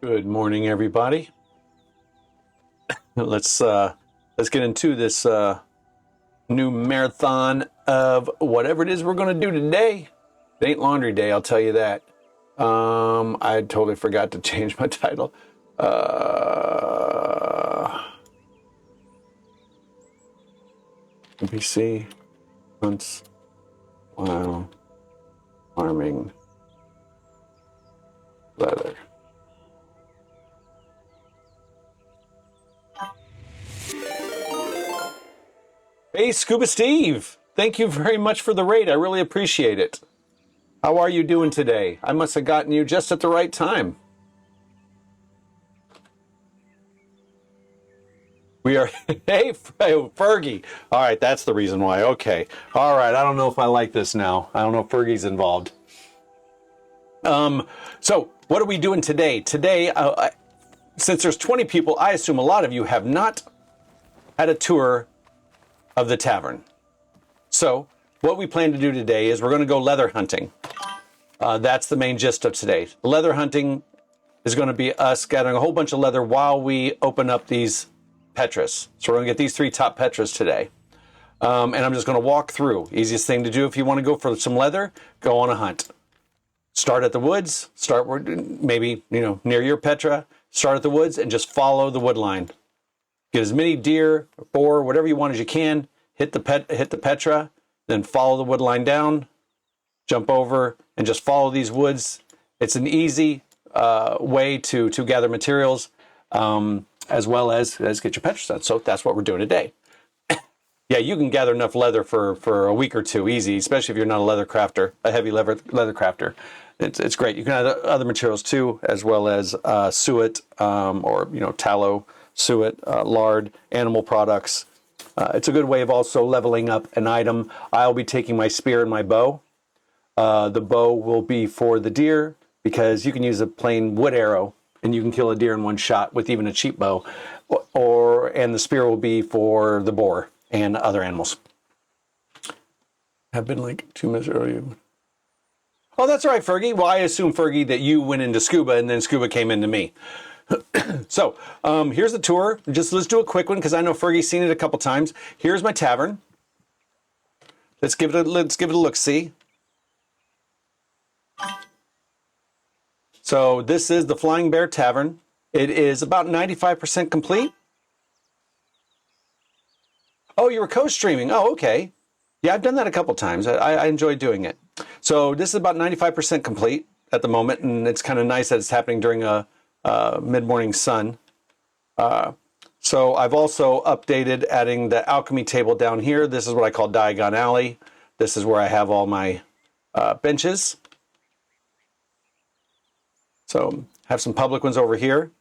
Good morning, everybody. Let's get into this new marathon of whatever it is we're going to do today. It ain't laundry day, I'll tell you that. I totally forgot to change my title. NPC hunts while farming leather. Hey, Scuba Steve, thank you very much for the raid. I really appreciate it. How are you doing today? I must have gotten you just at the right time. We are, hey, Fergie. All right, that's the reason why. Okay. All right, I don't know if I like this now. I don't know if Fergie's involved. So what are we doing today? Today, since there's 20 people, I assume a lot of you have not had a tour of the tavern. So what we plan to do today is we're going to go leather hunting. That's the main gist of today. Leather hunting is going to be us gathering a whole bunch of leather while we open up these Petras. So we're going to get these 3 top Petras today. And I'm just going to walk through. Easiest thing to do if you want to go for some leather, go on a hunt. Start at the woods, start maybe, near your Petra, start at the woods and just follow the wood line. Get as many deer, boar, whatever you want as you can. Hit the Petra, then follow the wood line down, jump over, and just follow these woods. It's an easy way to gather materials, as well as get your Petras done. So that's what we're doing today. Yeah, you can gather enough leather for a week or two, easy, especially if you're not a leather crafter, a heavy leather crafter. It's great. You can add other materials too, as well as suet or tallow. Suet, lard, animal products. It's a good way of also leveling up an item. I'll be taking my spear and my bow. The bow will be for the deer because you can use a plain wood arrow and you can kill a deer in one shot with even a cheap bow. And the spear will be for the boar and other animals. Have been like 2 minutes earlier. Oh, that's all right, Fergie. Well, I assume, Fergie, that you went into scuba and then scuba came into me. So here's the tour. Let's do a quick one because I know Fergie's seen it a couple times. Here's my tavern. Let's give it a look-see. So this is the Flying Bear Tavern. It is about 95% complete. Oh, you were co-streaming. Oh, okay. Yeah, I've done that a couple times. I enjoy doing it. So this is about 95% complete at the moment, and it's kind of nice that it's happening during a mid-morning sun. So I've also updated, adding the alchemy table down here. This is what I call Diagon Alley. This is where I have all my benches. So have some public ones over here.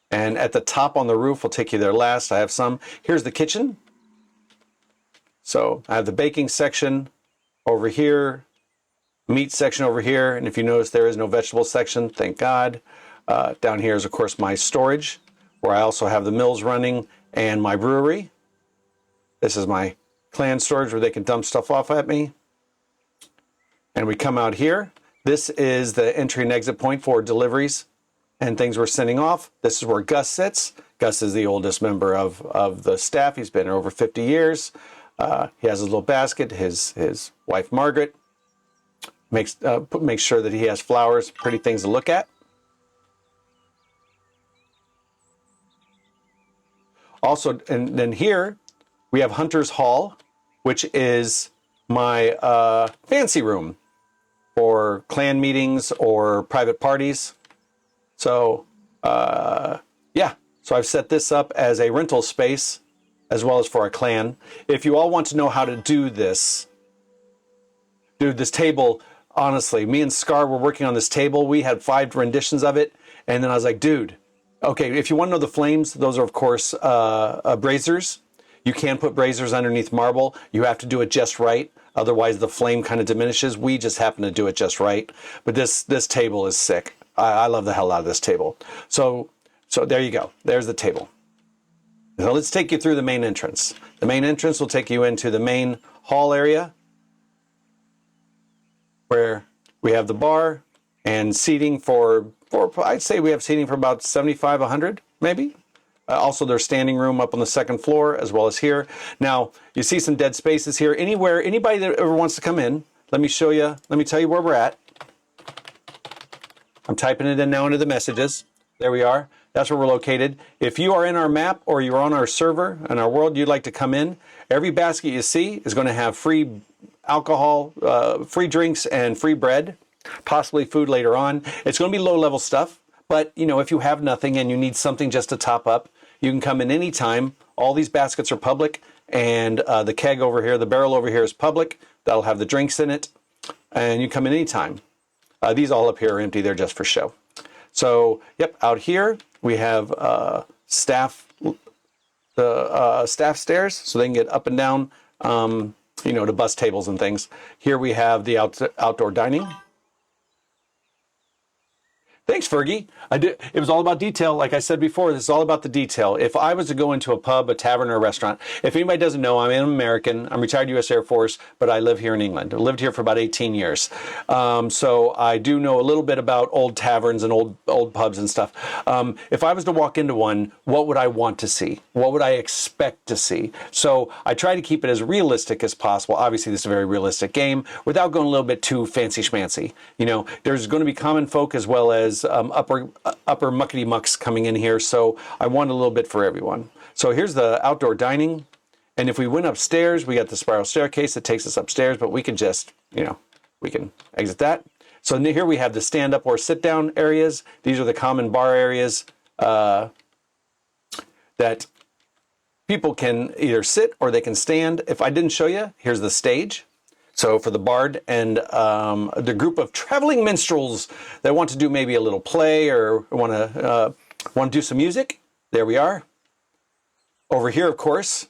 And at the top on the roof, we'll take you there last. I have some. Here's the kitchen. So I have the baking section over here, meat section over here. And if you notice, there is no vegetable section, thank God. Down here is, of course, my storage, where I also have the mills running and my brewery. This is my clan storage where they can dump stuff off at me. And we come out here. This is the entry and exit point for deliveries and things we're sending off. This is where Gus sits. Gus is the oldest member of the staff. He's been here over 50 years. He has a little basket. His wife, Margaret, makes sure that he has flowers, pretty things to look at. Also, and then here we have Hunter's Hall, which is my fancy room for clan meetings or private parties. So, yeah, so I've set this up as a rental space as well as for a clan. If you all want to know how to do this, dude, this table, honestly, me and Scar were working on this table. We had 5 renditions of it. And then I was like, dude, okay, if you want to know the flames, those are, of course, braziers. You can put braziers underneath marble. You have to do it just right. Otherwise, the flame kind of diminishes. We just happen to do it just right. But this table is sick. I love the hell out of this table. So there you go. There's the table. Now let's take you through the main entrance. The main entrance will take you into the main hall area, where we have the bar and seating for I'd say we have seating for about 75, 100, maybe. Also, there's standing room up on the second floor as well as here. Now, you see some dead spaces here. Anywhere, anybody that ever wants to come in, let me show you, let me tell you where we're at. I'm typing it in now into the messages. There we are. That's where we're located. If you are in our map or you're on our server in our world, you'd like to come in, every basket you see is going to have free alcohol, free drinks, and free bread, possibly food later on. It's going to be low-level stuff, but you know, if you have nothing and you need something just to top up, you can come in anytime. All these baskets are public, and the keg over here, the barrel over here is public. That'll have the drinks in it, and you come in anytime. These all up here are empty. They're just for show. So, yep, out here we have staff stairs, so they can get up and down, you know, to bus tables and things. Here we have the outdoor dining. Thanks, Fergie. It was all about detail. Like I said before, this is all about the detail. If I was to go into a pub, a tavern, or a restaurant, if anybody doesn't know, I'm an American. I'm retired U.S. Air Force, but I live here in England. I lived here for about 18 years. So I do know a little bit about old taverns and old pubs and stuff. If I was to walk into one, what would I want to see? What would I expect to see? So I try to keep it as realistic as possible. Obviously, this is a very realistic game without going a little bit too fancy schmancy. You know, there's going to be common folk as well as upper muckety mucks coming in here, so I want a little bit for everyone. So here's the outdoor dining, and if we went upstairs, we got the spiral staircase that takes us upstairs, but we can just, you know, we can exit that. So here we have the stand-up or sit-down areas. These are the common bar areas that people can either sit or they can stand. If I didn't show you, here's the stage. So for the bard and the group of traveling minstrels that want to do maybe a little play or want to do some music, there we are. Over here, of course,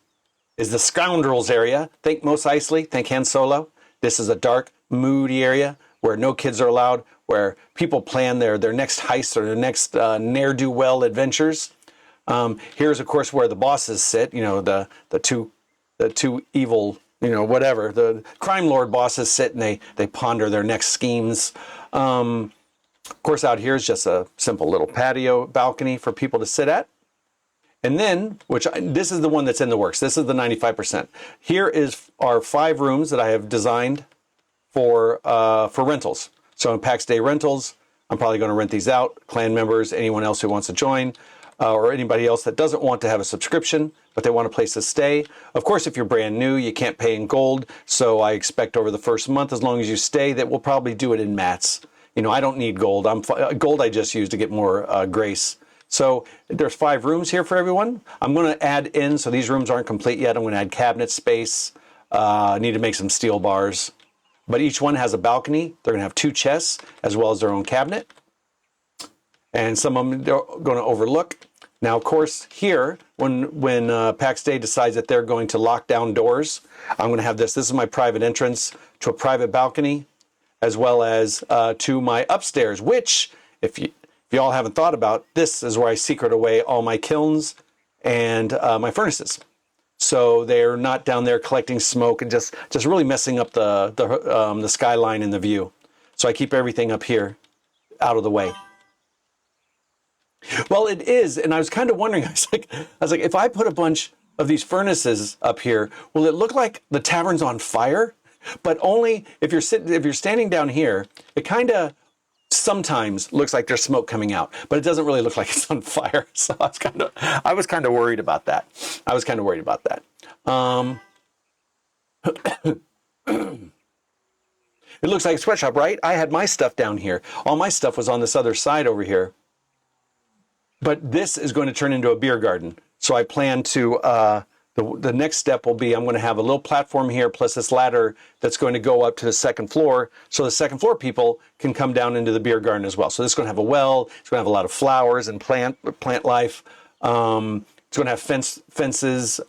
is the scoundrels area. Think Mos Eisley, think Han Solo. This is a dark, moody area where no kids are allowed, where people plan their next heist or their next ne'er-do-well adventures. Here's, of course, where the bosses sit. You know, the two evil, you know, whatever, the crime lord bosses sit and they ponder their next schemes. Of course, out here is just a simple little patio balcony for people to sit at. And then, this is the one that's in the works. This is the 95%. Here is our 5 rooms that I have designed for rentals. So in Pax Dei Rentals, I'm probably going to rent these out. Clan members, anyone else who wants to join, or anybody else that doesn't want to have a subscription, but they want a place to stay. Of course, if you're brand new, you can't pay in gold. So I expect over the first month, as long as you stay, that we'll probably do it in mats. You know, I don't need gold. Gold I just use to get more grace. So there's 5 rooms here for everyone. I'm going to add in, so these rooms aren't complete yet. I'm going to add cabinet space. I need to make some steel bars. But each one has a balcony. They're going to have 2 chests as well as their own cabinet. And some of them they're going to overlook. Now, of course, here, when Pax Dei decides that they're going to lock down doors, I'm going to have this. This is my private entrance to a private balcony, as well as to my upstairs, which, if you all haven't thought about, this is where I secret away all my kilns and my furnaces. So they're not down there collecting smoke and just really messing up the skyline and the view. So I keep everything up here out of the way. Well, it is, and I was kind of wondering. I was like, if I put a bunch of these furnaces up here, will it look like the tavern's on fire? But only if you're standing down here, it kind of sometimes looks like there's smoke coming out, but it doesn't really look like it's on fire. So I was kind of worried about that. It looks like a sweatshop, right? I had my stuff down here. All my stuff was on this other side over here. But this is going to turn into a beer garden. So I plan to, the next step will be I'm going to have a little platform here plus this ladder that's going to go up to the second floor. So the second floor people can come down into the beer garden as well. So this is going to have a well. It's going to have a lot of flowers and plant life. It's going to have fences,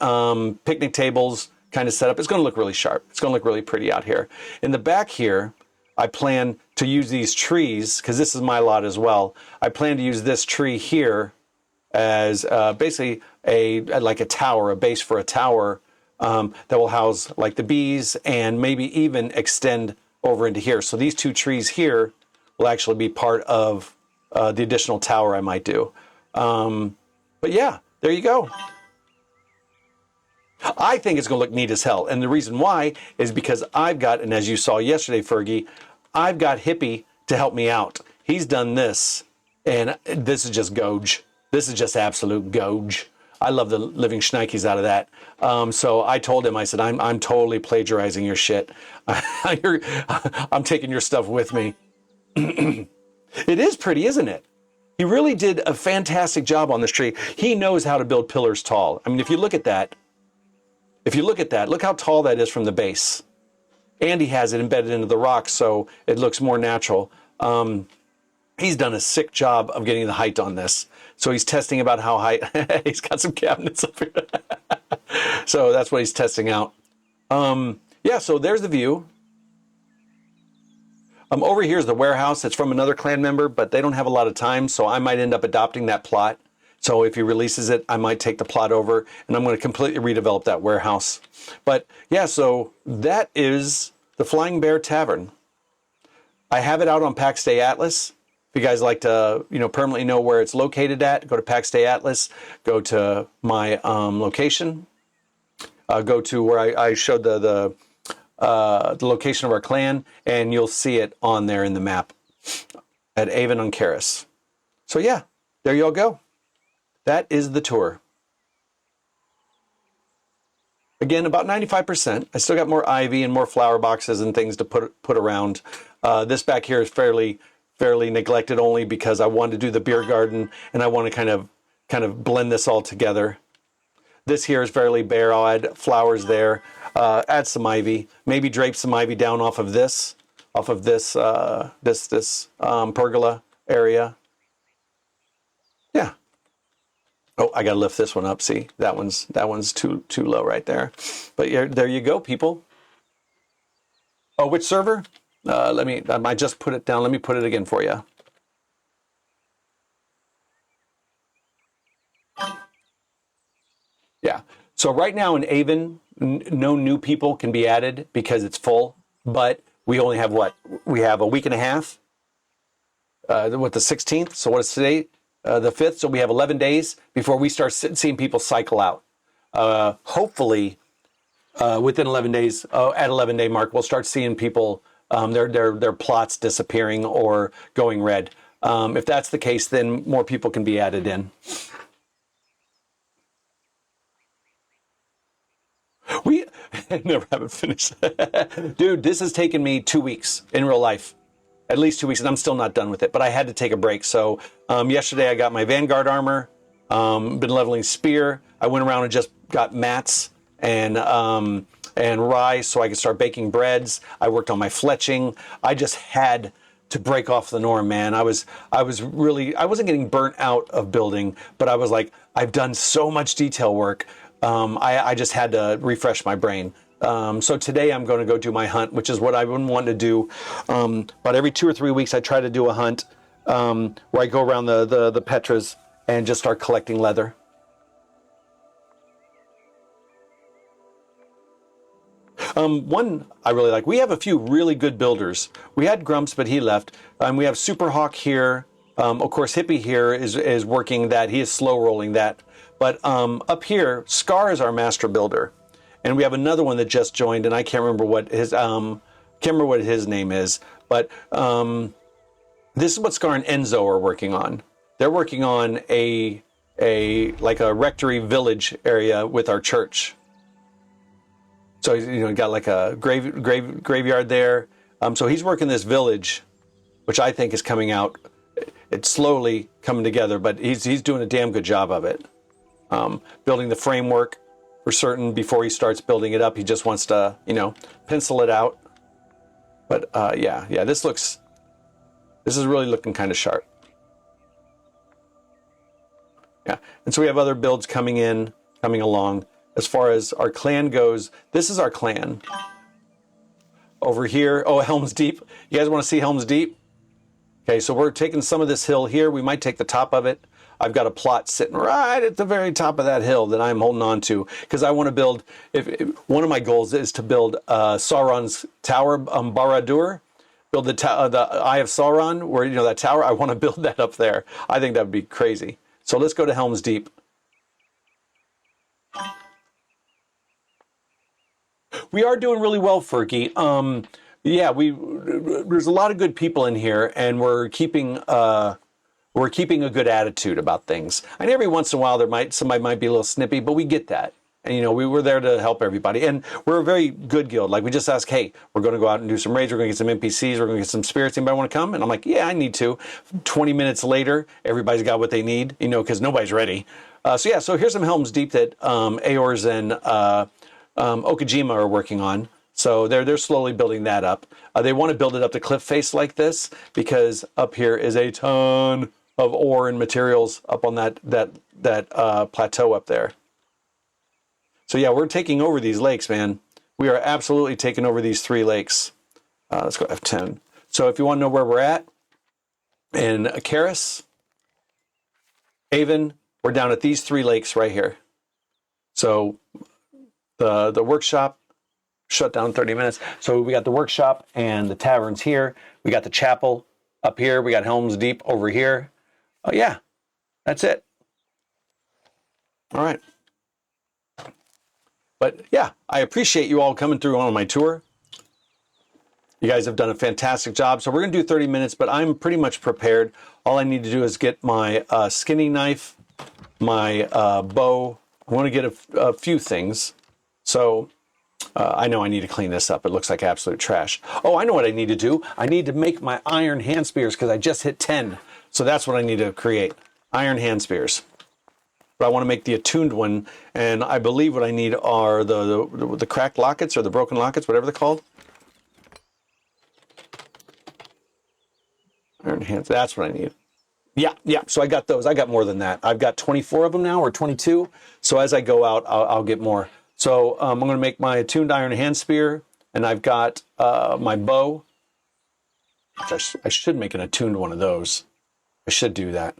picnic tables kind of set up. It's going to look really sharp. It's going to look really pretty out here. In the back here, I plan to use these trees, because this is my lot as well. I plan to use this tree here as basically like a tower, a base for a tower that will house like the bees and maybe even extend over into here. So these 2 trees here will actually be part of the additional tower I might do. But yeah, there you go. I think it's going to look neat as hell. And the reason why is because I've got, and as you saw yesterday, Fergie, I've got Hippie to help me out. He's done this, and this is just goge. This is just absolute goge. I love the living shnikes out of that. So I told him, I said, I'm totally plagiarizing your shit. I'm taking your stuff with me. It is pretty, isn't it? He really did a fantastic job on this tree. He knows how to build pillars tall. I mean, if you look at that, look how tall that is from the base. And he has it embedded into the rock, so it looks more natural. He's done a sick job of getting the height on this. So he's testing about how high. He's got some cabinets up here. So that's what he's testing out. Yeah, so there's the view. Over here is the warehouse. It's from another clan member, but they don't have a lot of time, so I might end up adopting that plot. So if he releases it, I might take the plot over, and I'm going to completely redevelop that warehouse. But yeah, so that is the Flying Bear Tavern. I have it out on Pax Dei Atlas. If you guys like to, permanently know where it's located at, go to Pax Dei Atlas, go to my location, go to where I showed the location of our clan, and you'll see it on there in the map at Avon on Caris. So yeah, there you all go. That is the tour. Again, about 95%. I still got more ivy and more flower boxes and things to put around. This back here is fairly neglected only because I wanted to do the beer garden and I want to kind of blend this all together. This here is fairly bare. I'll add flowers there. Add some ivy. Maybe drape some ivy down off of this pergola area. Yeah. Oh, I gotta lift this one up. See, that one's too low right there. But yeah, there you go, people. Oh, which server? I just put it down. Let me put it again for you. Yeah. So right now in Avon, no new people can be added because it's full. But we only have what? We have a week and a half. The 16th? So what is today? The 5th. So we have 11 days before we start seeing people cycle out. Hopefully, within 11 days, at 11-day mark, we'll start seeing people, their plots disappearing or going red. If that's the case, then more people can be added in. We never haven't finished. Dude, this has taken me 2 weeks in real life. At least 2 weeks, and I'm still not done with it. But I had to take a break. So yesterday I got my Vanguard armor, been leveling spear. I went around and just got mats and rye so I could start baking breads. I worked on my fletching. I just had to break off the norm, man. I wasn't getting burnt out of building, but I was like, I've done so much detail work. I just had to refresh my brain. So today I'm going to go do my hunt, which is what I've been wanting to do. But every 2 or 3 weeks I try to do a hunt where I go around the Petras and just start collecting leather. One I really like. We have a few really good builders. We had Grumps, but he left. We have Superhawk here. Of course, Hippie here is working that. He is slow rolling that. But up here, Scar is our master builder. And we have another one that just joined, and I can't remember what his name is. But this is what Scar and Enzo are working on. They're working on a rectory village area with our church. So got like a graveyard there. So he's working this village, which I think is coming out. It's slowly coming together, but he's doing a damn good job of it. Building the framework for certain before he starts building it up. He just wants to, pencil it out. But yeah, this is really looking kind of sharp. Yeah, and so we have other builds coming along. As far as our clan goes, this is our clan. Over here, Helm's Deep. You guys want to see Helm's Deep? Okay, so we're taking some of this hill here. We might take the top of it. I've got a plot sitting right at the very top of that hill that I'm holding on to because I want to build. One of my goals is to build Sauron's Tower, Barad-dûr, build the Eye of Sauron, where, you know, that tower. I want to build that up there. I think that would be crazy. So let's go to Helm's Deep. We are doing really well, Fergie. Yeah, there's a lot of good people in here, and we're keeping a good attitude about things. And every once in a while, somebody might be a little snippy, but we get that. And, you know, we were there to help everybody. And we're a very good guild. Like, we just ask, hey, we're going to go out and do some raids. We're going to get some NPCs. We're going to get some spirits. Anybody want to come? And I'm like, yeah, I need to. 20 minutes later, everybody's got what they need, you know, because nobody's ready. So here's some Helm's Deep that Aors and Okajima are working on. So they're slowly building that up. They want to build it up to cliff face like this, because up here is a ton of ore and materials up on that plateau up there. So yeah, we're taking over these lakes, man. We are absolutely taking over these 3 lakes. Let's go F10. So if you want to know where we're at, in Karis, Avon, we're down at these 3 lakes right here. So the workshop shut down in 30 minutes. So we got the workshop and the taverns here. We got the chapel up here. We got Helm's Deep over here. Oh yeah, that's it. All right. But yeah, I appreciate you all coming through on my tour. You guys have done a fantastic job. So we're going to do 30 minutes, but I'm pretty much prepared. All I need to do is get my skinning knife, my bow. I want to get a few things. So I know I need to clean this up. It looks like absolute trash. Oh, I know what I need to do. I need to make my iron hand spears, because I just hit 10. So that's what I need to create. Iron hand spears. But I want to make the attuned one, and I believe what I need are the cracked lockets, or the broken lockets, whatever they're called. Iron hands, that's what I need. Yeah, so I got those. I got more than that. I've got 24 of them now, or 22. So as I go out, I'll get more. So I'm going to make my attuned iron hand spear, and I've got my bow. I should make an attuned one of those. I should do that.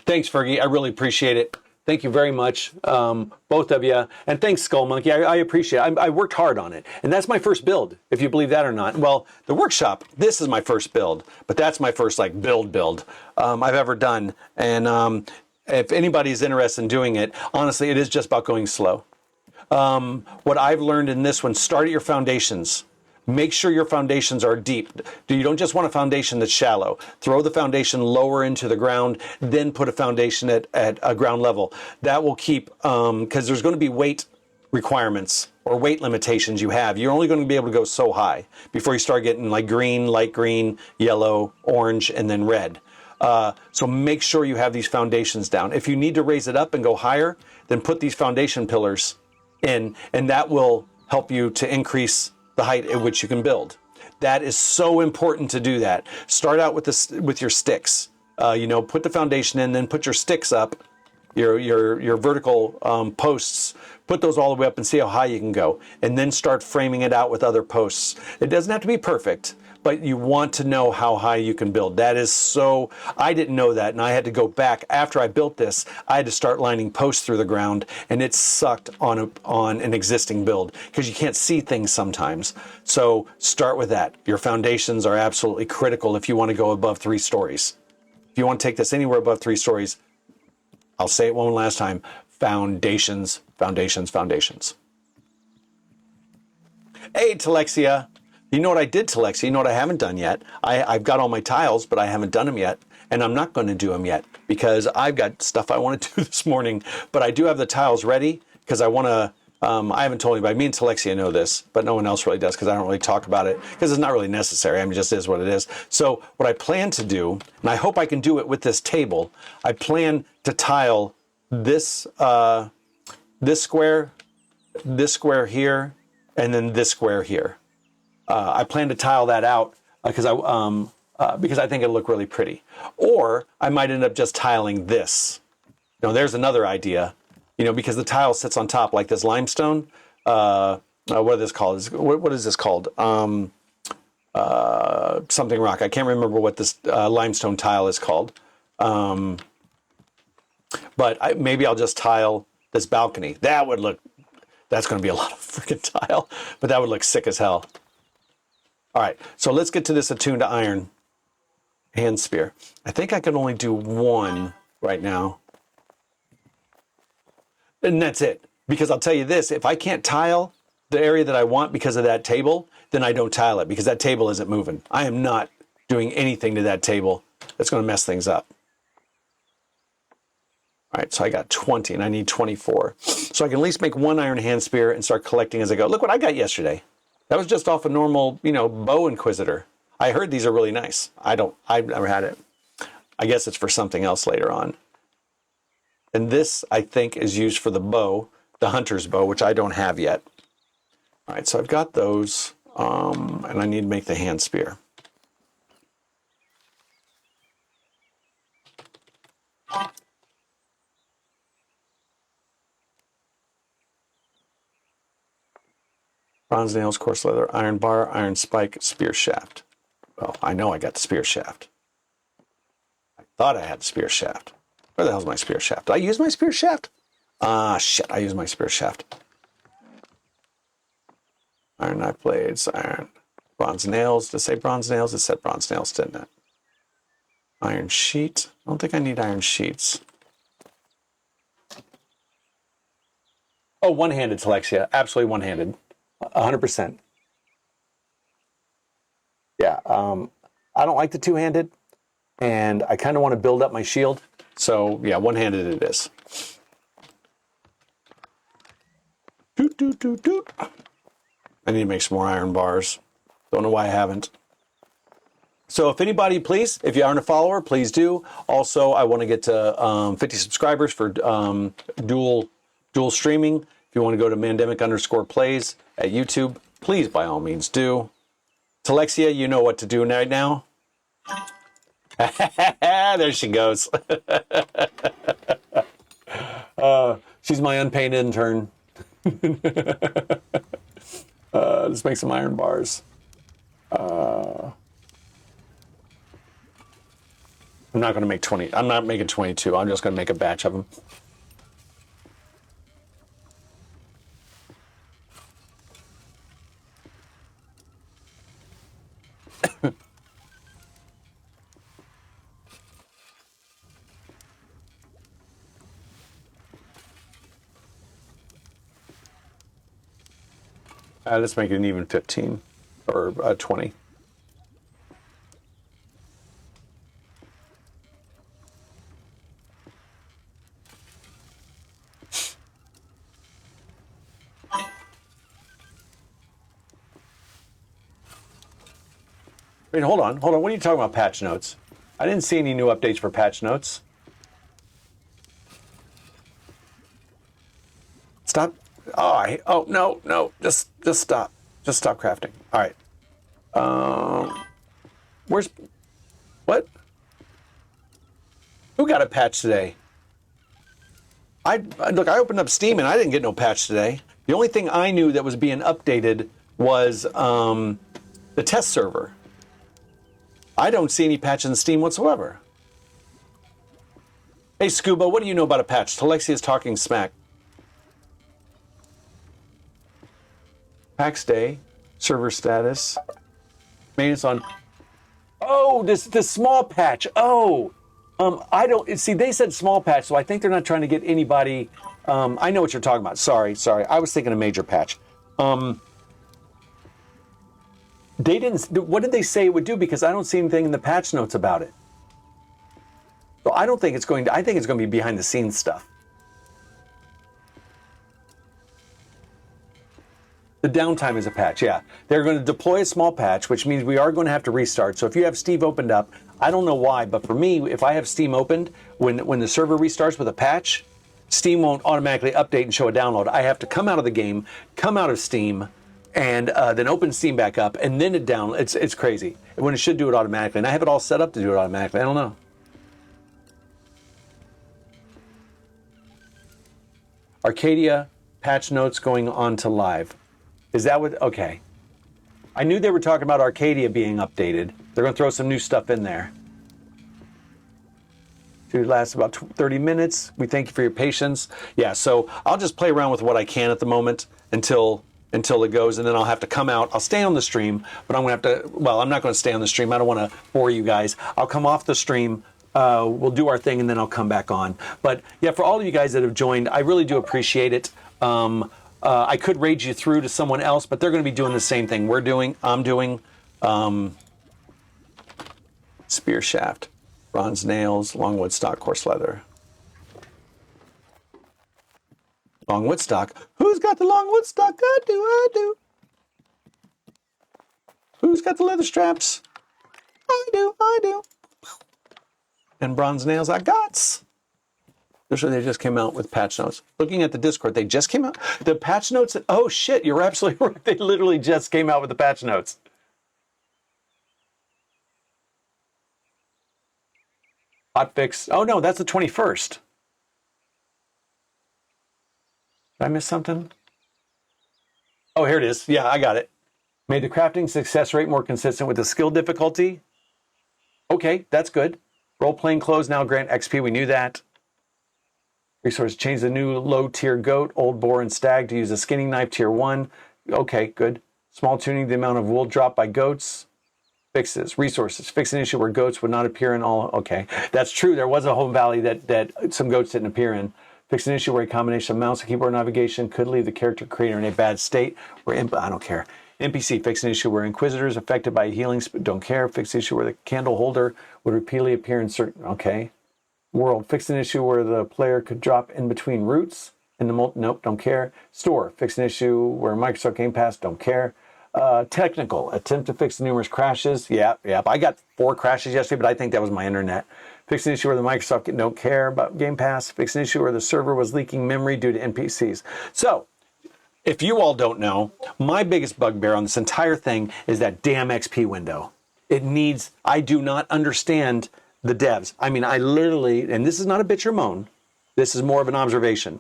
Thanks, Fergie. I really appreciate it. Thank you very much, both of you. And thanks, Skull Monkey. I appreciate it. I worked hard on it. And that's my first build, if you believe that or not. Well, the workshop, this is my first build. But that's my first, like, build I've ever done. And if anybody's interested in doing it, honestly, it is just about going slow. What I've learned in this one, start at your foundations. Make sure your foundations are deep. You don't just want a foundation that's shallow. Throw the foundation lower into the ground, then put a foundation at a ground level. That will keep, because there's going to be weight requirements or weight limitations you have. You're only going to be able to go so high before you start getting like green, light green, yellow, orange, and then red. So make sure you have these foundations down. If you need to raise it up and go higher, then put these foundation pillars in, and that will help you to increase the height at which you can build. That is so important to do that. Start out with your sticks. Put the foundation in, then put your sticks up, your vertical posts. Put those all the way up and see how high you can go. And then start framing it out with other posts. It doesn't have to be perfect, but you want to know how high you can build. That is so, I didn't know that, and I had to go back. After I built this, I had to start lining posts through the ground, and it sucked on an existing build, because you can't see things sometimes. So start with that. Your foundations are absolutely critical if you want to go above 3 stories. If you want to take this anywhere above 3 stories, I'll say it one last time, foundations, foundations, foundations. Hey, Telexia. You know what I did, Telexia? You know what I haven't done yet? I've got all my tiles, but I haven't done them yet. And I'm not going to do them yet because I've got stuff I want to do this morning. But I do have the tiles ready because I want to, I haven't told anybody. Me and Telexia know this, but no one else really does because I don't really talk about it because it's not really necessary. I mean, it just is what it is. So what I plan to do, and I hope I can do it with this table, I plan to tile this, this square here, and then this square here. I plan to tile that out because I think it'll look really pretty. Or I might end up just tiling this. There's another idea. Because the tile sits on top like this limestone. What is this called? What is this called? Something rock. I can't remember what this limestone tile is called. But maybe I'll just tile this balcony. That would look That's going to be a lot of freaking tile, but that would look sick as hell. All right, so let's get to this attuned to iron hand spear. I think I can only do one right now. And that's it. Because I'll tell you this, if I can't tile the area that I want because of that table, then I don't tile it because that table isn't moving. I am not doing anything to that table that's going to mess things up. All right, so I got 20 and I need 24. So I can at least make one iron hand spear and start collecting as I go. Look what I got yesterday. That was just off a normal, bow inquisitor. I heard these are really nice. I've never had it. I guess it's for something else later on. And this, I think, is used for the bow, the hunter's bow, which I don't have yet. All right, so I've got those, and I need to make the hand spear. Bronze nails, coarse leather, iron bar, iron spike, spear shaft. Well, I know I got the spear shaft. I thought I had the spear shaft. Where the hell's my spear shaft? Did I use my spear shaft? Ah, shit, I used my spear shaft. Iron knife blades, iron. Bronze nails. Did it say bronze nails? It said bronze nails, didn't it? Iron sheet. I don't think I need iron sheets. Oh, one-handed, Telexia. Absolutely one-handed. 100%. Yeah, I don't like the two-handed, and I kind of want to build up my shield. So, yeah, one-handed it is. Doot, doot, doot, doot. I need to make some more iron bars. Don't know why I haven't. So if anybody, please, if you aren't a follower, please do. Also, I want to get to 50 subscribers for dual streaming. If you want to go to Mandemikc Plays at YouTube, please, by all means, do. Telexia, you know what to do right now. There she goes. She's my unpaid intern. Let's make some iron bars. I'm not going to make 20. I'm not making 22. I'm just going to make a batch of them. Let's make it an even 15 or 20. Wait, hold on. What are you talking about, patch notes? I didn't see any new updates for patch notes. Stop. Oh, no. Just stop. Just stop crafting. All right. What? Who got a patch today? Look, I opened up Steam and I didn't get no patch today. The only thing I knew that was being updated was the test server. I don't see any patch in Steam whatsoever. Hey, Scuba, what do you know about a patch? Telexia's talking smack. Pax Dei, server status, maintenance on. Oh, this small patch. Oh, I don't see. They said small patch, so I think they're not trying to get anybody. I know what you're talking about. Sorry. I was thinking a major patch. They didn't. What did they say it would do? Because I don't see anything in the patch notes about it. So I don't think it's going to. I think it's going to be behind the scenes stuff. The downtime is a patch, yeah. They're going to deploy a small patch, which means we are going to have to restart. So if you have Steve opened up, I don't know why, but for me, if I have Steam opened, when the server restarts with a patch, Steam won't automatically update and show a download. I have to come out of the game, come out of Steam, and then open Steam back up, and then it down. It's crazy. When it should do it automatically, and I have it all set up to do it automatically. I don't know. Arcadia patch notes going on to live. Is that what? Okay. I knew they were talking about Arcadia being updated. They're going to throw some new stuff in there. It lasts about 30 minutes. We thank you for your patience. Yeah, so I'll just play around with what I can at the moment until it goes, and then I'll have to come out. I'll stay on the stream, but I'm going to have to, well, I'm not going to stay on the stream. I don't want to bore you guys. I'll come off the stream. We'll do our thing, and then I'll come back on. But yeah, for all of you guys that have joined, I really do appreciate it. I could rage you through to someone else, but they're going to be doing the same thing I'm doing. Spear shaft, bronze nails, long wood stock, coarse leather. Long wood stock. Who's got the long wood stock? I do. Who's got the leather straps? I do. And bronze nails, I got. They just came out with patch notes. Looking at the Discord, they just came out. The patch notes, oh shit, you're absolutely right. They literally just came out with the patch notes. Hotfix. Oh no, that's the 21st. Did I miss something? Oh, here it is. Yeah, I got it. Made the crafting success rate more consistent with the skill difficulty. Okay, that's good. Role-playing clothes now grant XP. We knew that. Resource change the new low-tier goat, old boar, and stag to use a skinning knife tier 1. Okay, good. Small tuning the amount of wool dropped by goats. Fixes. Resources. Fix an issue where goats would not appear in all. Okay, that's true. There was a home valley that some goats didn't appear in. Fix an issue where a combination of mouse and keyboard navigation could leave the character creator in a bad state. I don't care. NPC. Fix an issue where inquisitors affected by healing. Don't care. Fix an issue where the candle holder would repeatedly appear in certain. Okay. World. Fix an issue where the player could drop in between routes. Nope. Don't care. Store. Fix an issue where Microsoft Game Pass. Don't care. Technical. Attempt to fix numerous crashes. Yeah. I got 4 crashes yesterday, but I think that was my internet. Fix an issue where the Microsoft don't care about Game Pass. Fix an issue where the server was leaking memory due to NPCs. So, if you all don't know, my biggest bugbear on this entire thing is that damn XP window. I do not understand the devs. I mean, I literally, and this is not a bitch or moan, this is more of an observation.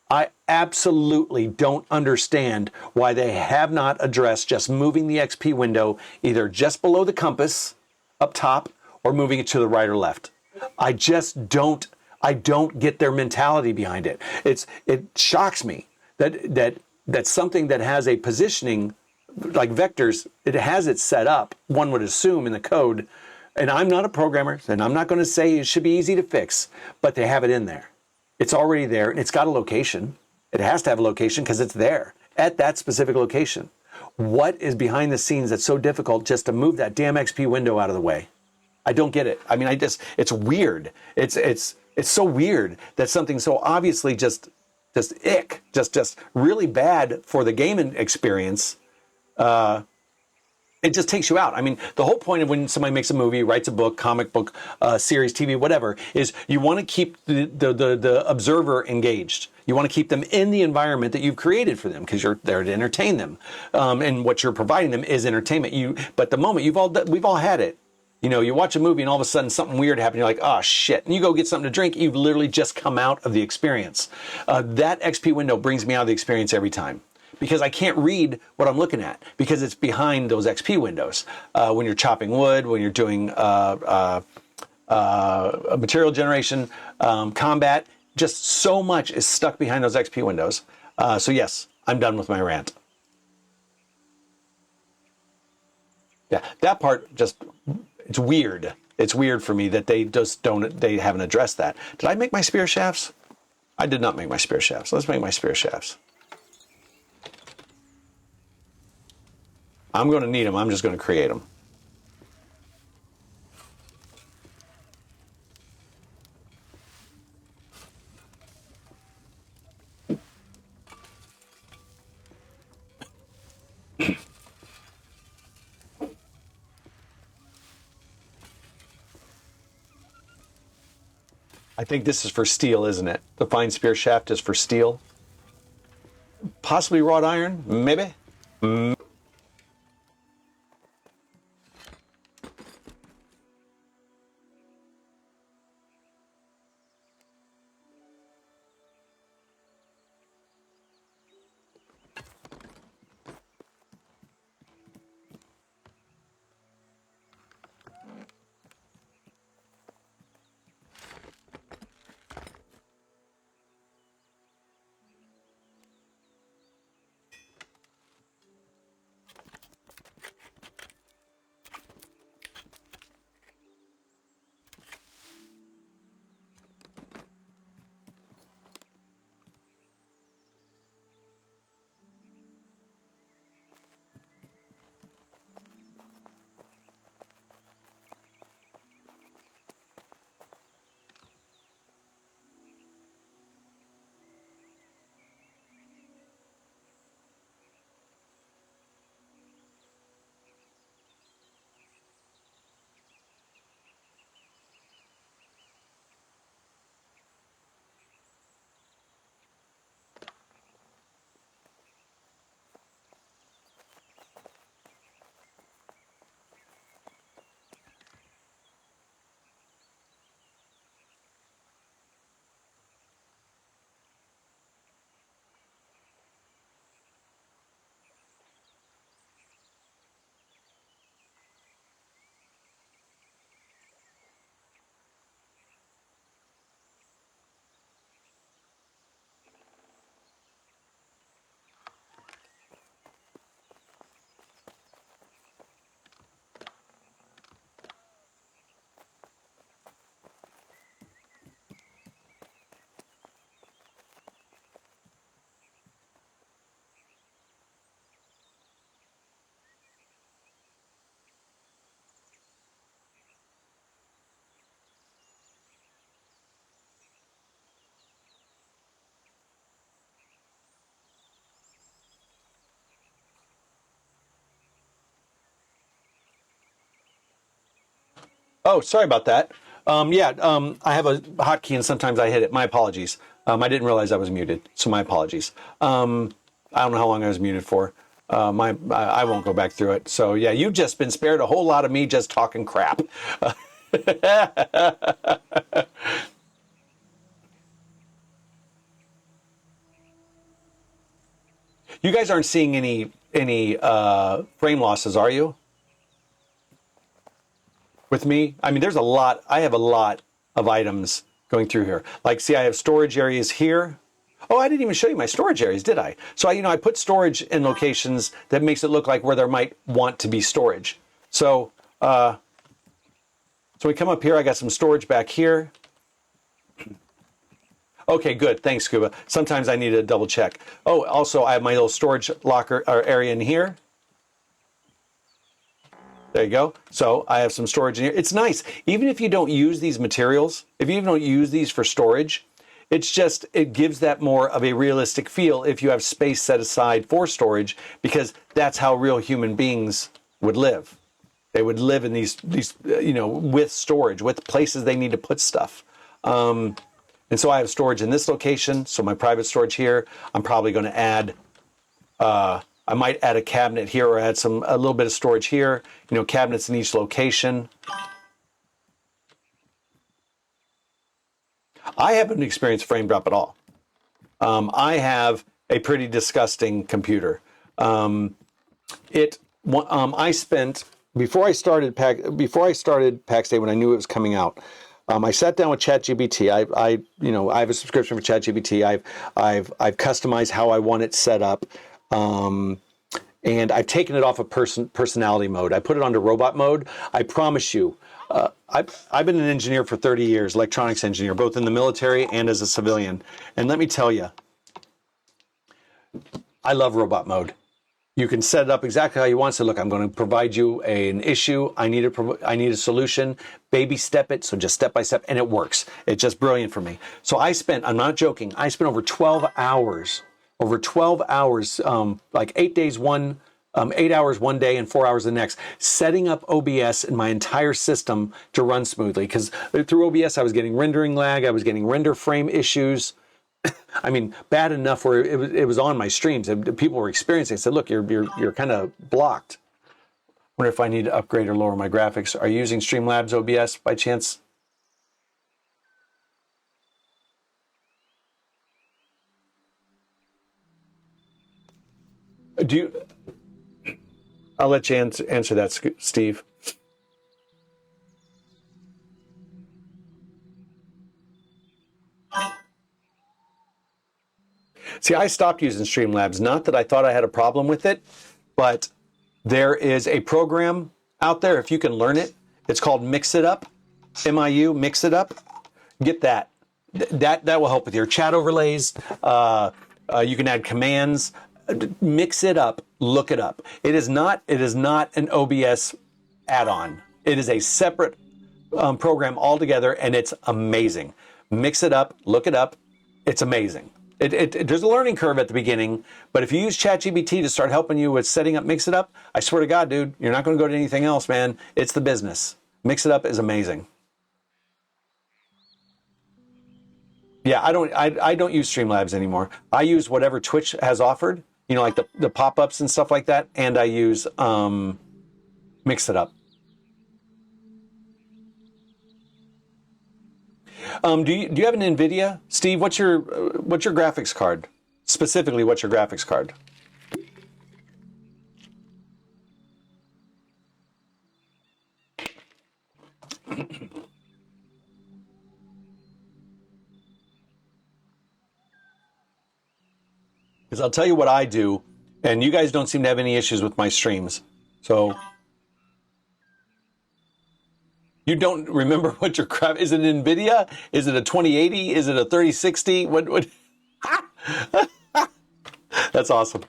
I absolutely don't understand why they have not addressed just moving the XP window either just below the compass up top or moving it to the right or left. I don't get their mentality behind it. It shocks me that something that has a positioning like vectors, it has it set up, one would assume in the code, and I'm not a programmer, and I'm not going to say it should be easy to fix, but they have it in there. It's already there, and it's got a location. It has to have a location because it's there at that specific location. What is behind the scenes that's so difficult just to move that damn XP window out of the way? I don't get it. I mean, it's weird. It's so weird that something so obviously just really bad for the gaming experience, it just takes you out. I mean, the whole point of when somebody makes a movie, writes a book, comic book, series, TV, whatever, is you want to keep the observer engaged. You want to keep them in the environment that you've created for them because you're there to entertain them, and what you're providing them is entertainment. But the moment we've all had it. You know, you watch a movie and all of a sudden something weird happens. You're like, oh shit. And you go get something to drink. You've literally just come out of the experience. That XP window brings me out of the experience every time because I can't read what I'm looking at because it's behind those XP windows. When you're chopping wood, when you're doing material generation, combat, just so much is stuck behind those XP windows. So yes, I'm done with my rant. Yeah, that part just... It's weird. It's weird for me that they haven't addressed that. Did I make my spear shafts? I did not make my spear shafts. Let's make my spear shafts. I'm going to need them. I'm just going to create them. I think this is for steel, isn't it? The fine spear shaft is for steel. Possibly wrought iron, maybe. Oh, sorry about that. I have a hotkey and sometimes I hit it. My apologies. I didn't realize I was muted, so my apologies. I don't know how long I was muted for. I won't go back through it. So yeah, you've just been spared a whole lot of me just talking crap. You guys aren't seeing any frame losses, are you? With me? I mean, there's a lot. I have a lot of items going through here. Like, see, I have storage areas here. Oh, I didn't even show you my storage areas, did I? So, I put storage in locations that makes it look like where there might want to be storage. So, we come up here. I got some storage back here. Okay, good. Thanks, Scuba. Sometimes I need to double check. Oh, also, I have my little storage locker or area in here. There you go. So I have some storage in here. It's nice. Even if you don't use these materials, if you don't use these for storage, it gives that more of a realistic feel if you have space set aside for storage, because that's how real human beings would live. They would live in these with storage, with places they need to put stuff. And so I have storage in this location. So my private storage here, I'm probably going to add, I might add a cabinet here or add a little bit of storage here, cabinets in each location. I haven't experienced frame drop at all. I have a pretty disgusting computer. I spent, before I started Pax Day, when I knew it was coming out, I sat down with ChatGPT. I have a subscription for ChatGPT. I've customized how I want it set up. And I've taken it off of personality mode. I put it onto robot mode. I promise you, I've been an engineer for 30 years, electronics engineer, both in the military and as a civilian. And let me tell you, I love robot mode. You can set it up exactly how you want. So look, I'm going to provide you an issue. I need a solution. Baby step it. So just step by step, and it works. It's just brilliant for me. So I'm not joking, I spent over 12 hours, like 8 days, 8 hours one day and 4 hours the next, setting up OBS in my entire system to run smoothly. Because through OBS, I was getting rendering lag. I was getting render frame issues. I mean, bad enough where it was on my streams. People were experiencing it. I said, look, you're kind of blocked. Wonder if I need to upgrade or lower my graphics. Are you using Streamlabs OBS by chance? I'll let you answer that, Steve. See, I stopped using Streamlabs. Not that I thought I had a problem with it, but there is a program out there, if you can learn it. It's called Mix It Up, MIU, Mix It Up. Get that. That will help with your chat overlays. You can add commands. Mix it up. Look it up. It is not an OBS add-on. It is a separate program altogether, and it's amazing. Mix it up. Look it up. It's amazing. There's a learning curve at the beginning, but if you use ChatGPT to start helping you with setting up Mix It Up, I swear to God, dude, you're not going to go to anything else, man. It's the business. Mix It Up is amazing. Yeah, I don't use Streamlabs anymore. I use whatever Twitch has offered, like the pop-ups and stuff like that, and I use Mix It Up. Do you have an NVIDIA, Steve? What's your graphics card? Specifically, what's your graphics card? Because I'll tell you what I do, and you guys don't seem to have any issues with my streams. So you don't remember what your crap is? It an NVIDIA? Is it a 2080? Is it a 3060? What? That's awesome.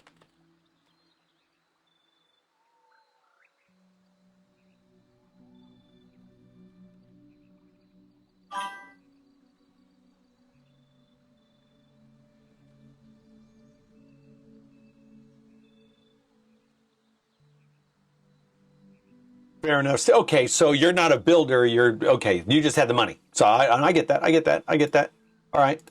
Fair enough. Okay, so you're not a builder. You're okay. You just had the money. So I get that. I get that. I get that. All right.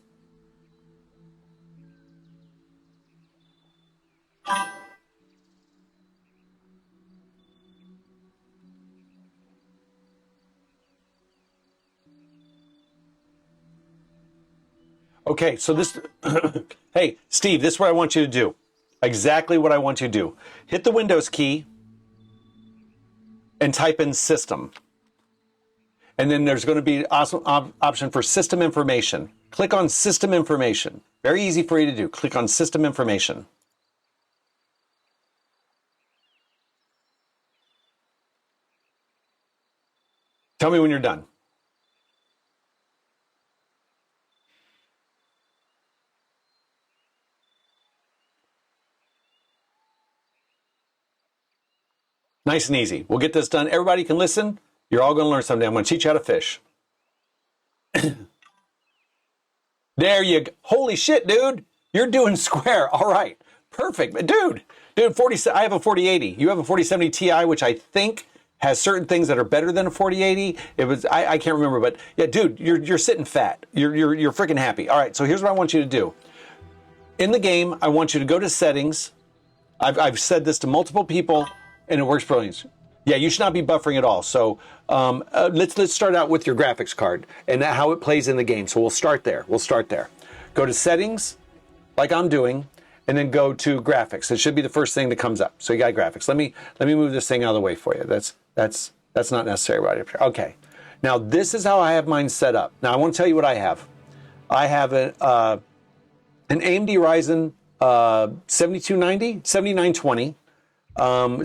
Okay, so this, hey, Steve, this is what I want you to do. Exactly what I want you to do. Hit the Windows key and type in system. And then there's going to be an awesome option for system information. Click on system information. Very easy for you to do. Click on system information. Tell me when you're done. Nice and easy. We'll get this done. Everybody can listen. You're all going to learn something. I'm going to teach you how to fish. There you go. Holy shit, dude. You're doing square. All right. Perfect. Dude, 40, I have a 4080. You have a 4070 Ti, which I think has certain things that are better than a 4080. It was, I can't remember, but yeah, dude, you're sitting fat. You're freaking happy. All right. So here's what I want you to do. In the game, I want you to go to settings. I've said this to multiple people, and it works brilliant. Yeah, you should not be buffering at all. So let's start out with your graphics card and how it plays in the game. So we'll start there. Go to settings, like I'm doing, and then go to graphics. It should be the first thing that comes up. So you got graphics. Let me move this thing out of the way for you. That's not necessary right up here. Okay. Now this is how I have mine set up. Now I want to tell you what I have. I have an AMD Ryzen 7920.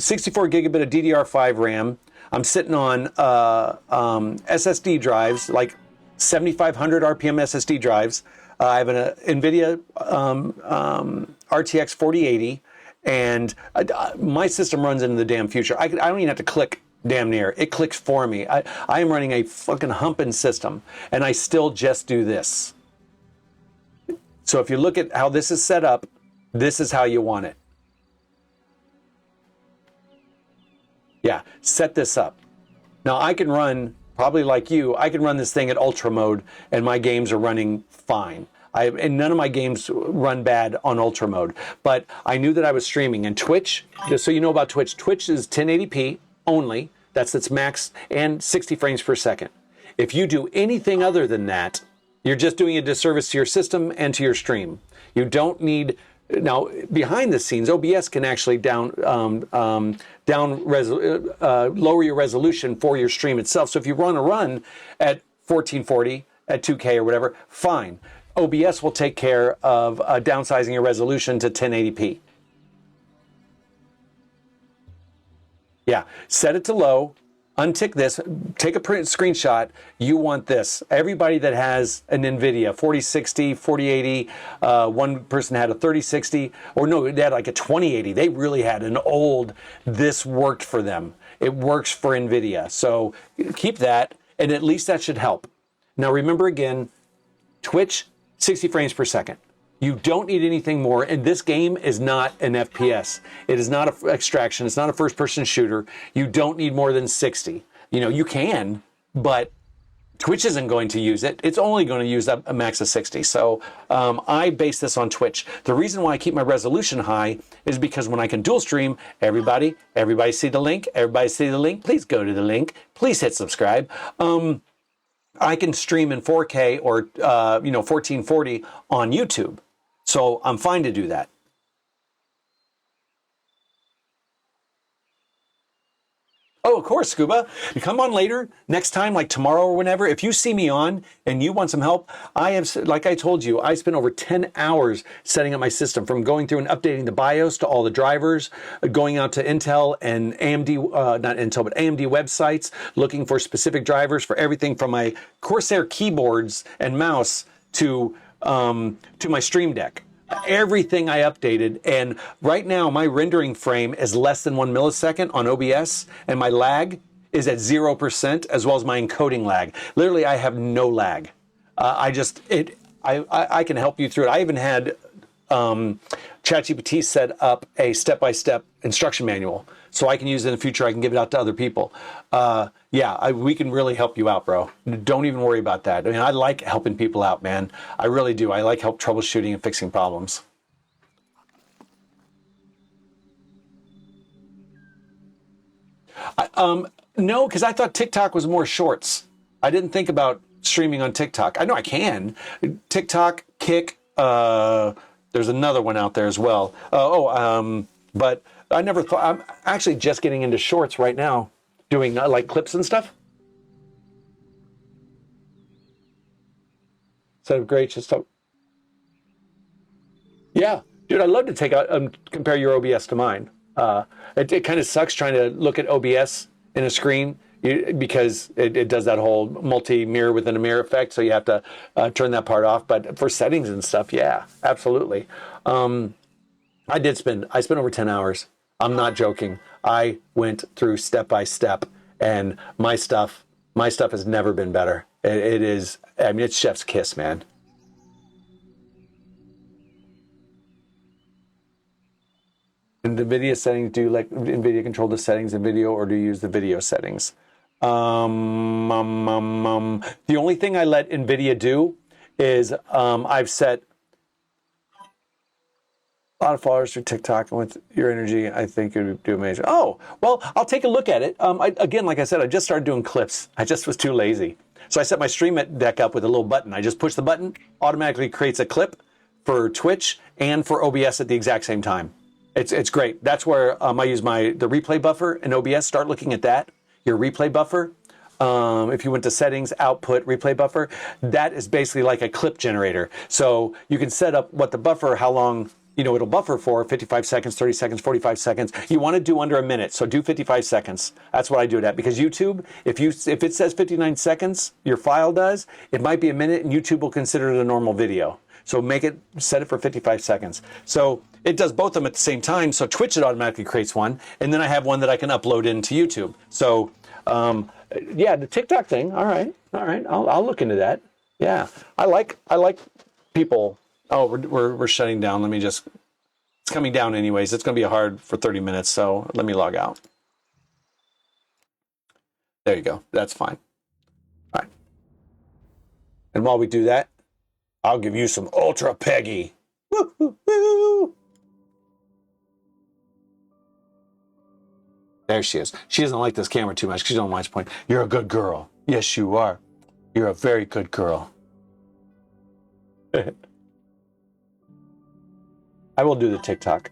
64 gigabit of DDR5 RAM. I'm sitting on SSD drives, like 7,500 RPM SSD drives. I have an NVIDIA RTX 4080, and my system runs into the damn future. I don't even have to click damn near. It clicks for me. I am running a fucking humping system, and I still just do this. So if you look at how this is set up, this is how you want it. Yeah, set this up. Now I can run, probably like you, I can run this thing at ultra mode and my games are running fine. And none of my games run bad on ultra mode. But I knew that I was streaming, and Twitch, just so you know about Twitch, Twitch is 1080p only. That's its max, and 60 frames per second. If you do anything other than that, you're just doing a disservice to your system and to your stream. You don't need. Now, behind the scenes, OBS can actually lower your resolution for your stream itself. So if you run a run at 1440 at 2K or whatever, fine. OBS will take care of downsizing your resolution to 1080p. Yeah, set it to low. Untick this, take a print screenshot. You want this. Everybody that has an NVIDIA 4060, 4080, one person had a 3060, or no, they had like a 2080. They really had an old, this worked for them. It works for NVIDIA. So keep that, and at least that should help. Now remember again, Twitch, 60 frames per second. You don't need anything more, and this game is not an FPS. It is not an extraction. It's not a first-person shooter. You don't need more than 60. You know, you can, but Twitch isn't going to use it. It's only going to use a max of 60. So I base this on Twitch. The reason why I keep my resolution high is because when I can dual stream, everybody see the link? Everybody see the link? Please go to the link. Please hit subscribe. I can stream in 4K or 1440 on YouTube. So I'm fine to do that. Oh, of course, Scuba. You come on later, next time, like tomorrow or whenever. If you see me on and you want some help, I have, like I told you, I spent over 10 hours setting up my system, from going through and updating the BIOS to all the drivers, going out to Intel and AMD, not Intel, but AMD websites, looking for specific drivers for everything from my Corsair keyboards and mouse to my Stream Deck. Everything I updated, and right now my rendering frame is less than 1 millisecond on OBS, and my lag is at 0%, as well as my encoding lag. Literally, I have no lag. I can help you through it. I even had ChatGPT set up a step-by-step instruction manual. so I can use it in the future. I can give it out to other people. Yeah, we can really help you out, bro. Don't even worry about that. I mean, I like helping people out, man. I really do. I like help troubleshooting and fixing problems. No, because I thought TikTok was more shorts. I didn't think about streaming on TikTok. I know I can. TikTok, Kick, there's another one out there as well. But I never thought, I'm actually just getting into shorts right now, doing like clips and stuff. So great, just so. Yeah, dude, I'd love to take out, compare your OBS to mine. It kind of sucks trying to look at OBS in a screen because it does that whole multi-mirror within a mirror effect. So you have to turn that part off. But for settings and stuff, yeah, absolutely. I spent over 10 hours. I'm not joking. I went through step by step, and my stuff has never been better. It is, I mean, it's chef's kiss, man. In the NVIDIA settings, do you like NVIDIA control the settings in video, or do you use the video settings? The only thing I let NVIDIA do is I've set a lot of followers through TikTok, and with your energy, I think it would do amazing. Oh, well, I'll take a look at it. Again, like I said, I just started doing clips. I just was too lazy. So I set my stream deck up with a little button. I just push the button, automatically creates a clip for Twitch and for OBS at the exact same time. It's great. That's where I use the replay buffer in OBS. Start looking at that, your replay buffer. If you went to settings, output, replay buffer, that is basically like a clip generator. So you can set up what the buffer, how long, it'll buffer for, 55 seconds, 30 seconds, 45 seconds. You want to do under a minute, so do 55 seconds. That's what I do it at. Because YouTube, if it says 59 seconds, your file does, it might be a minute, and YouTube will consider it a normal video. So set it for 55 seconds. So it does both of them at the same time. So Twitch, it automatically creates one. And then I have one that I can upload into YouTube. So yeah, the TikTok thing. All right. I'll look into that. Yeah. I like people. Oh, we're shutting down. Let me it's coming down anyways. It's going to be hard for 30 minutes. So let me log out. There you go. That's fine. All right. And while we do that, I'll give you some Ultra Peggy. Woo, woo, woo. There she is. She doesn't like this camera too much. She don't watch point. You're a good girl. Yes, you are. You're a very good girl. I will do the TikTok.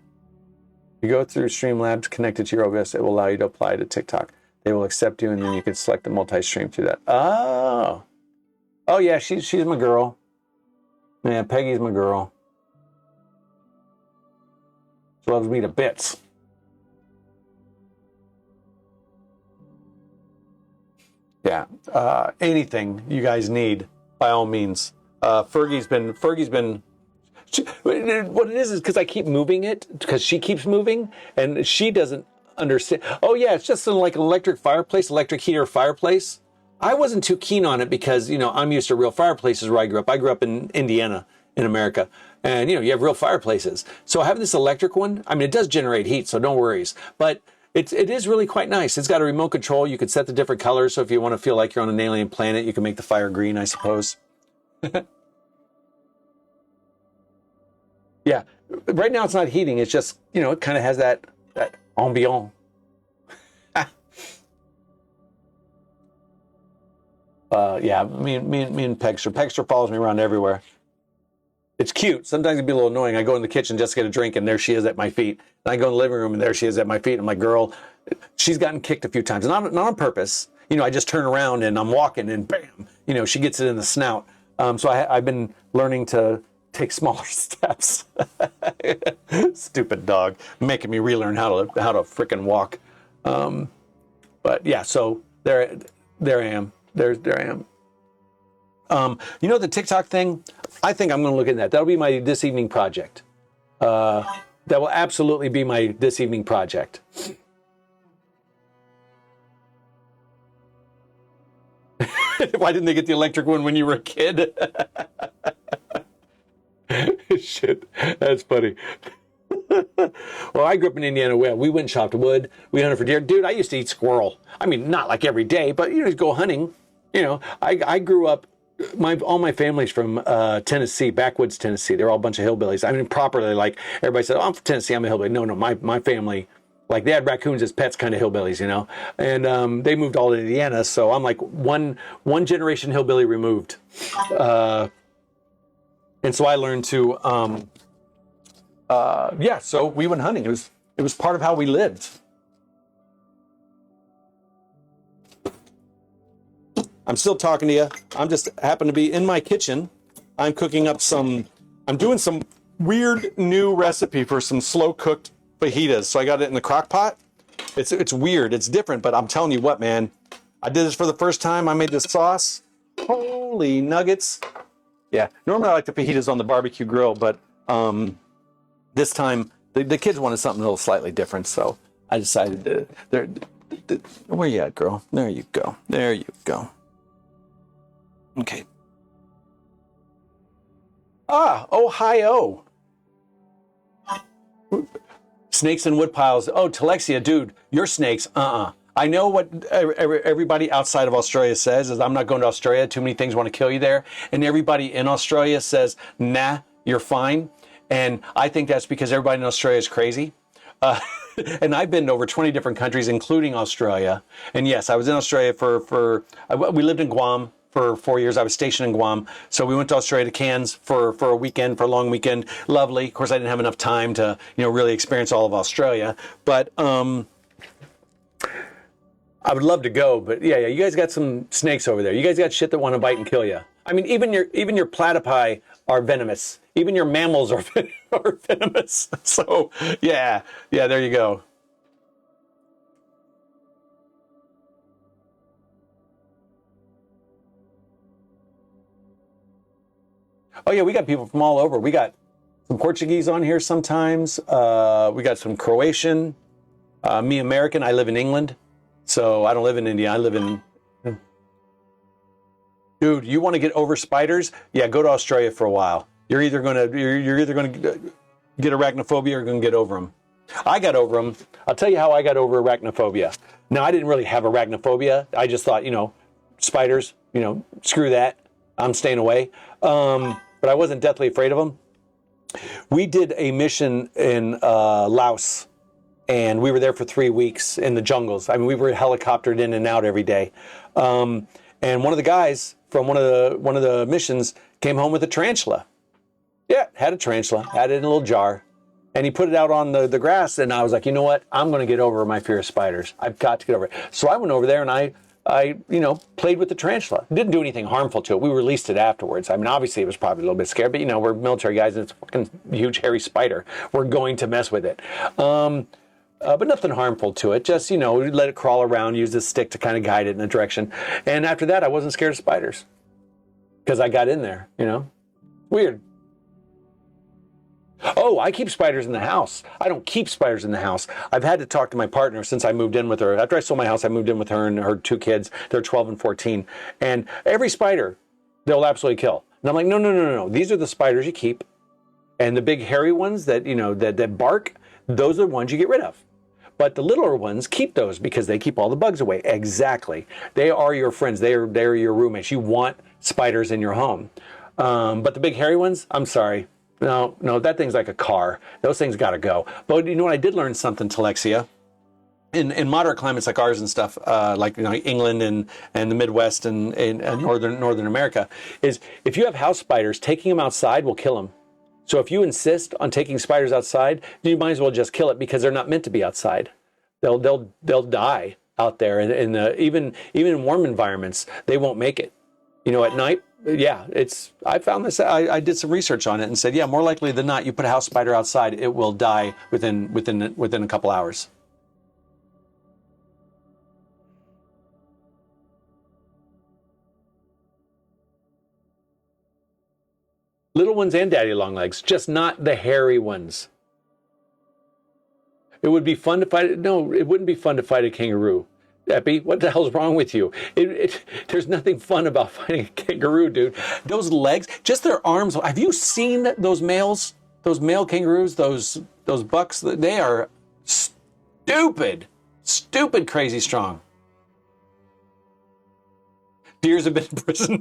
You go through Streamlabs connected to your OBS. It will allow you to apply to TikTok. They will accept you, and then you can select the multi-stream through that. Oh yeah, she's my girl. Man, Peggy's my girl. She loves me to bits. Yeah, anything you guys need, by all means. Fergie's been. What it is because I keep moving it, because she keeps moving, and she doesn't understand. Oh yeah, it's just like an electric fireplace, electric heater fireplace. I wasn't too keen on it because, I'm used to real fireplaces where I grew up. I grew up in Indiana, in America. And, you have real fireplaces. So having this electric one, I mean, it does generate heat, so no worries. But it is really quite nice. It's got a remote control. You can set the different colors. So if you want to feel like you're on an alien planet, you can make the fire green, I suppose. Yeah. Right now it's not heating. It's just, it kind of has that ambiance. Yeah, me and Pegster follows me around everywhere. It's cute. Sometimes it'd be a little annoying. I go in the kitchen just to get a drink, and there she is at my feet. And I go in the living room, and there she is at my feet. I'm like, girl, she's gotten kicked a few times, not on purpose. I just turn around and I'm walking, and bam, she gets it in the snout. So I've been learning to take smaller steps. Stupid dog, making me relearn how to frickin' walk. But yeah, so there I am. There I am. The TikTok thing, I think I'm going to look at that. That'll be my this evening project. That will absolutely be my this evening project. Why didn't they get the electric one when you were a kid? Shit, that's funny. Well, I grew up in Indiana. We went and chopped wood. We hunted for deer. Dude, I used to eat squirrel. I mean, not like every day, but you know, go hunting. You know, I grew up. All my family's from Tennessee, backwoods Tennessee. They're all a bunch of hillbillies. I mean, properly, like everybody said, oh, I'm from Tennessee, I'm a hillbilly. No, my family, like they had raccoons as pets, kind of hillbillies, you know. And they moved all to Indiana, so I'm like one generation hillbilly removed. And so I learned to, yeah. So we went hunting. It was part of how we lived. I'm still talking to you. I'm just happen to be in my kitchen. I'm cooking up I'm doing some weird new recipe for some slow cooked fajitas. So I got it in the crock pot. It's weird. It's different, but I'm telling you what, man. I did this for the first time. I made this sauce. Holy nuggets. Yeah. Normally I like the fajitas on the barbecue grill, but this time the kids wanted something a little slightly different. So I decided where you at, girl? There you go. There you go. Okay. Ohio. Snakes and wood piles. Oh, Telexia, dude, your snakes. I know what everybody outside of Australia says is I'm not going to Australia. Too many things want to kill you there. And everybody in Australia says, nah, you're fine. And I think that's because everybody in Australia is crazy. And I've been to over 20 different countries, including Australia. And yes, I was in Australia we lived in Guam for 4 years. I was stationed in Guam. So we went to Australia, to Cairns for a weekend, for a long weekend. Lovely. Of course, I didn't have enough time to, you know, really experience all of Australia. But I would love to go. But yeah, you guys got some snakes over there. You guys got shit that want to bite and kill you. I mean, even your platypi are venomous. Even your mammals are venomous. So yeah, there you go. Oh yeah, we got people from all over. We got some Portuguese on here sometimes. We got some Croatian. Me American. I live in England, so I don't live in India. I live in. Dude, you want to get over spiders? Yeah, go to Australia for a while. You're either gonna get arachnophobia or gonna get over them. I got over them. I'll tell you how I got over arachnophobia. Now, I didn't really have arachnophobia. I just thought, you know, spiders, you know, screw that. I'm staying away. But I wasn't deathly afraid of them. We did a mission in Laos, and we were there for 3 weeks in the jungles. I mean, we were helicoptered in and out every day. And one of the guys from one of the missions came home with a tarantula. Yeah, had a tarantula, had it in a little jar, and he put it out on the grass, and I was like, you know what? I'm going to get over my fear of spiders. I've got to get over it. So I went over there and I you know, played with the tarantula. Didn't do anything harmful to it. We released it afterwards. I mean, obviously it was probably a little bit scared, but you know, we're military guys and it's a fucking huge hairy spider. We're going to mess with it. But nothing harmful to it. Just, you know, let it crawl around, use this stick to kind of guide it in a direction. And after that, I wasn't scared of spiders because I got in there, you know. Weird. Oh, I keep spiders in the house. I don't keep spiders in the house. I've had to talk to my partner since I moved in with her. After I sold my house, I moved in with her and her 2 kids. They're 12 and 14. And every spider, they'll absolutely kill. And I'm like, no. These are the spiders you keep. And the big hairy ones that, you know, that bark, those are the ones you get rid of. But the littler ones, keep those because they keep all the bugs away. Exactly. They are your friends. They're your roommates. You want spiders in your home. But the big hairy ones, I'm sorry. No, that thing's like a car. Those things got to go. But you know what? I did learn something, Telexia. In moderate climates like ours and stuff, like, you know, England and the Midwest and Northern America, is if you have house spiders, taking them outside will kill them. So if you insist on taking spiders outside, you might as well just kill it because they're not meant to be outside. They'll die out there. And even in warm environments, they won't make it. You know, at night, yeah, I found this. I did some research on it and said, yeah, more likely than not, you put a house spider outside, it will die within a couple hours. Little ones and daddy long legs, just not the hairy ones. It would be fun to fight. No, it wouldn't be fun to fight a kangaroo. Epi, what the hell's wrong with you? There's nothing fun about fighting a kangaroo, dude. Those legs, just their arms. Have you seen those males? those male kangaroos, those bucks, they are stupid crazy strong. Deers have been in prison.